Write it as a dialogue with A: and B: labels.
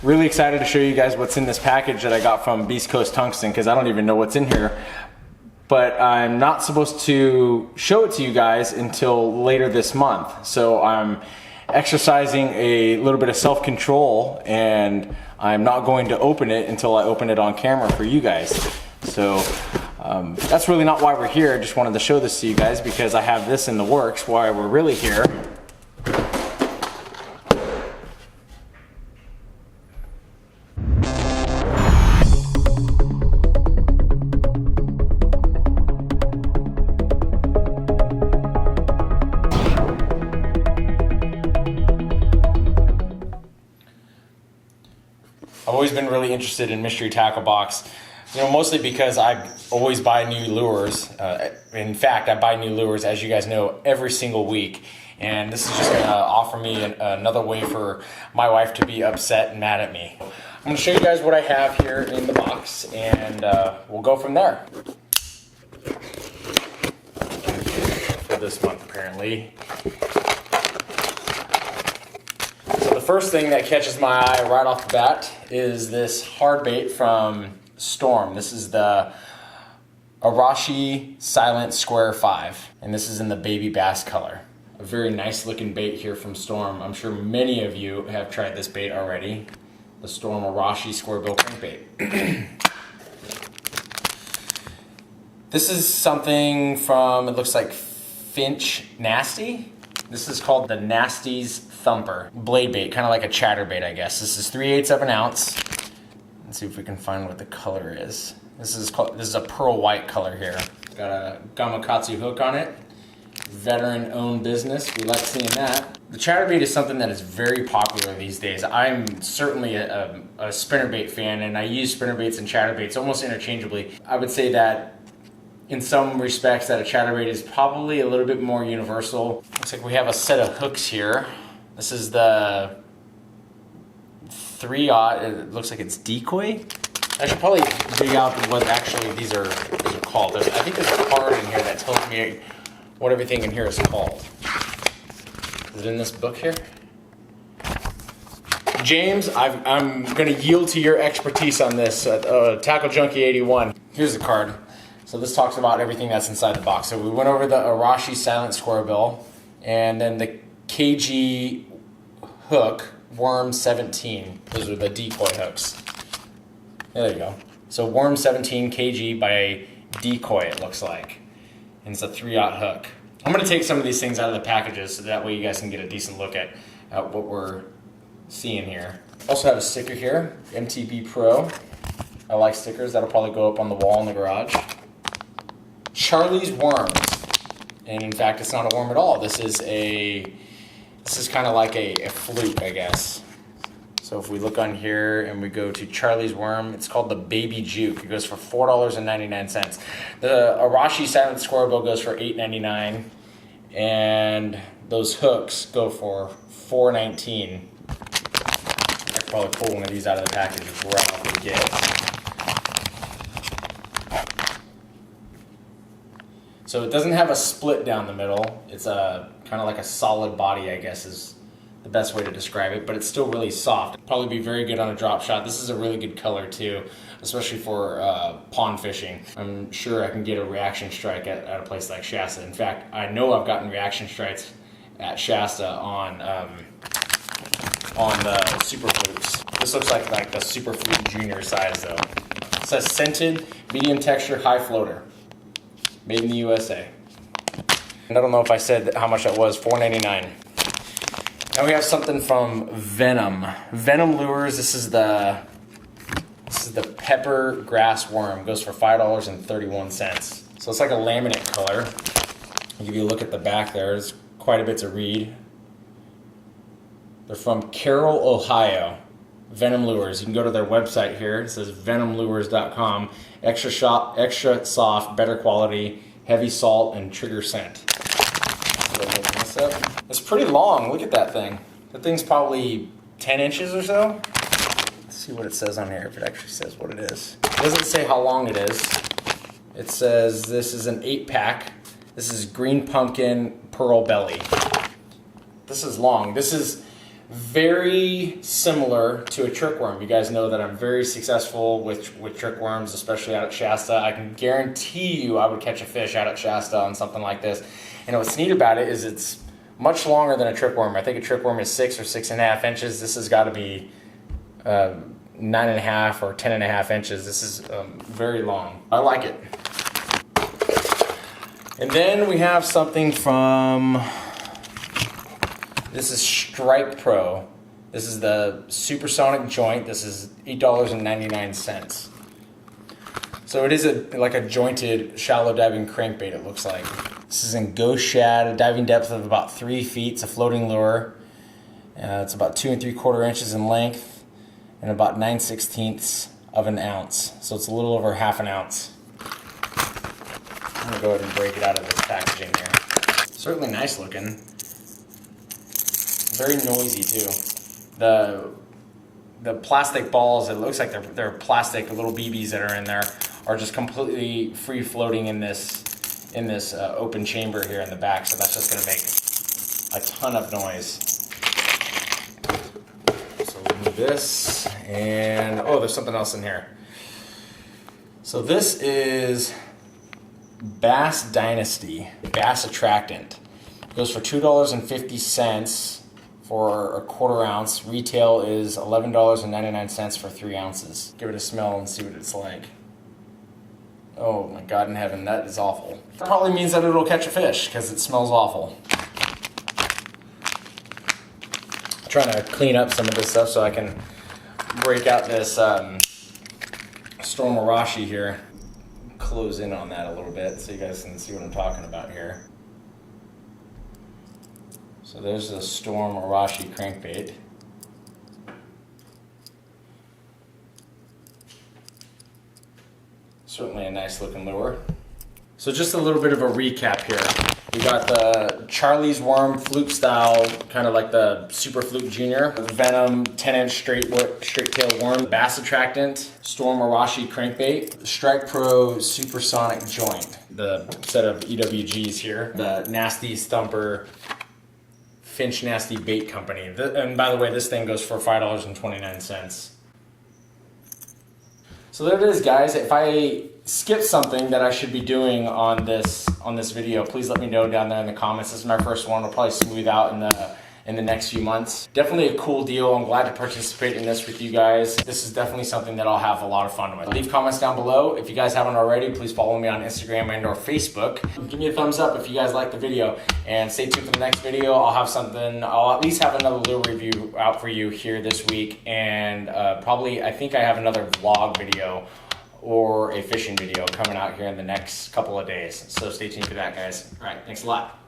A: Really excited to show you guys what's in this package that I got from Beast Coast Tungsten, because I don't even know what's in here. But I'm not supposed to show it to you guys until later this month. So I'm exercising a little bit of self-control, and I'm not going to open it until I open it on camera for you guys. So that's really not why we're here. I just wanted to show this to you guys because I have this in the works. Why we're really here. I've always been really interested in Mystery Tackle Box, mostly because I always buy new lures. In fact, I buy new lures, as you guys know, every single week. And this is just going to offer me another way for my wife to be upset and mad at me. I'm going to show you guys what I have here in the box, and we'll go from there. For this month, apparently. So the first thing that catches my eye right off the bat is this hard bait from Storm. This is the Arashi Silent Square 5, and this is in the baby bass color. A very nice looking bait here from Storm. I'm sure many of you have tried this bait already. The Storm Arashi Square Bill crankbait. This is something from, it looks like Finch Nasty. This is called the Nasty's Thumper blade bait, kind of like a chatterbait, I guess. This is 3/8 of an ounce. Let's see if we can find what the color is. This is a pearl white color here. Got a Gamakatsu hook on it. Veteran-owned business. We like seeing that. The chatterbait is something that is very popular these days. I'm certainly a spinnerbait fan, and I use spinnerbaits and chatterbaits almost interchangeably. I would say that in some respects that a chatterbait is probably a little bit more universal. Looks like we have a set of hooks here. This is the 3/0. It looks like it's decoy. I should probably dig out what actually these are called. I think there's a card in here that tells me what everything in here is called. Is it in this book here? James, I'm going to yield to your expertise on this. Tackle Junkie 81. Here's the card. So this talks about everything that's inside the box. So we went over the Arashi Silent Square Bill, and then the KG hook, Worm 17. Those are the decoy hooks. There you go. So Worm 17 KG by Decoy, it looks like. And it's a 3/0 hook. I'm going to take some of these things out of the packages so that way you guys can get a decent look at what we're seeing here. Also have a sticker here, MTB Pro. I like stickers. That'll probably go up on the wall in the garage. Charlie's Worms. And in fact, it's not a worm at all. This is kind of like a fluke, I guess. So if we look on here and we go to Charlie's Worm, it's called the Baby Juke. It goes for $4.99. The Arashi Silent Square Bill goes for $8.99, and those hooks go for $4.19. I could probably pull one of these out of the package right off the get. So it doesn't have a split down the middle. It's a kind of like a solid body, I guess, is the best way to describe it, but it's still really soft. Probably be very good on a drop shot. This is a really good color too, especially for pond fishing. I'm sure I can get a reaction strike at a place like Shasta. In fact, I know I've gotten reaction strikes at Shasta on the Super Flukes. This looks like the Super Fluke Junior size though. It says scented, medium texture, high floater. Made in the USA. And I don't know if I said how much that was, $4.99. Now we have something from Venom. Venom Lures, this is the Pepper Grass Worm. Goes for $5.31. So it's like a laminate color. I'll give you a look at the back there. There's quite a bit to read. They're from Carroll, Ohio. Venom Lures. You can go to their website here. It says venomlures.com. Extra soft, better quality, heavy salt, and trigger scent. So open this up. It's pretty long. Look at that thing. That thing's probably 10 inches or so. Let's see what it says on here, if it actually says what it is. It doesn't say how long it is. It says this is an 8-pack. This is green pumpkin pearl belly. This is long. This is Very similar to a trick worm. You guys know that I'm very successful with trick worms, especially out at Shasta. I can guarantee you I would catch a fish out at Shasta on something like this. And what's neat about it is it's much longer than a trick worm. I think a trick worm is 6 or 6.5 inches. This has got to be 9.5 or 10.5 inches. This is very long. I like it. And then we have something from, this is Strike Pro. This is the Supersonic Joint. This is $8.99. So it is like a jointed shallow diving crankbait, it looks like. This is in Ghost Shad, a diving depth of about 3 feet. It's a floating lure. It's about 2 3/4 inches in length and about 9/16 of an ounce. So it's a little over half an ounce. I'm gonna go ahead and break it out of this packaging here. Certainly nice looking. Very noisy too. The plastic balls, it looks like they're plastic little BBs that are in there, are just completely free floating in this open chamber here in the back. So that's just gonna make a ton of noise. So we'll move this, and oh, there's something else in here. So this is Bass Dynasty Bass Attractant. It goes for $2.50 for a 1/4 ounce. Retail is $11.99 for 3 ounces. Give it a smell and see what it's like. Oh my God in heaven, that is awful. That probably means that it'll catch a fish because it smells awful. I'm trying to clean up some of this stuff so I can break out this Storm Arashi here. Close in on that a little bit so you guys can see what I'm talking about here. So there's the Storm Arashi crankbait. Certainly a nice looking lure. So just a little bit of a recap here. We got the Charlie's Worm Fluke style, kind of like the Super Fluke Junior. The Venom 10-inch straight tail worm. Bass Attractant, Storm Arashi crankbait. The Strike Pro Supersonic Joint. The set of EWGs here. The Nasty Stumper Finch Nasty Bait Company. And by the way, this thing goes for $5.29. So there it is, guys. If I skipped something that I should be doing on this video, please let me know down there in the comments. This is my first one. It'll probably smooth out in the next few months. Definitely a cool deal. I'm glad to participate in this with you guys. This is definitely something that I'll have a lot of fun with. Leave comments down below. If you guys haven't already, please follow me on Instagram and or Facebook. Give me a thumbs up if you guys like the video, and stay tuned for the next video. I'll at least have another lure review out for you here this week, and probably I think I have another vlog video or a fishing video coming out here in the next couple of days. So stay tuned for that, guys. All right, thanks a lot.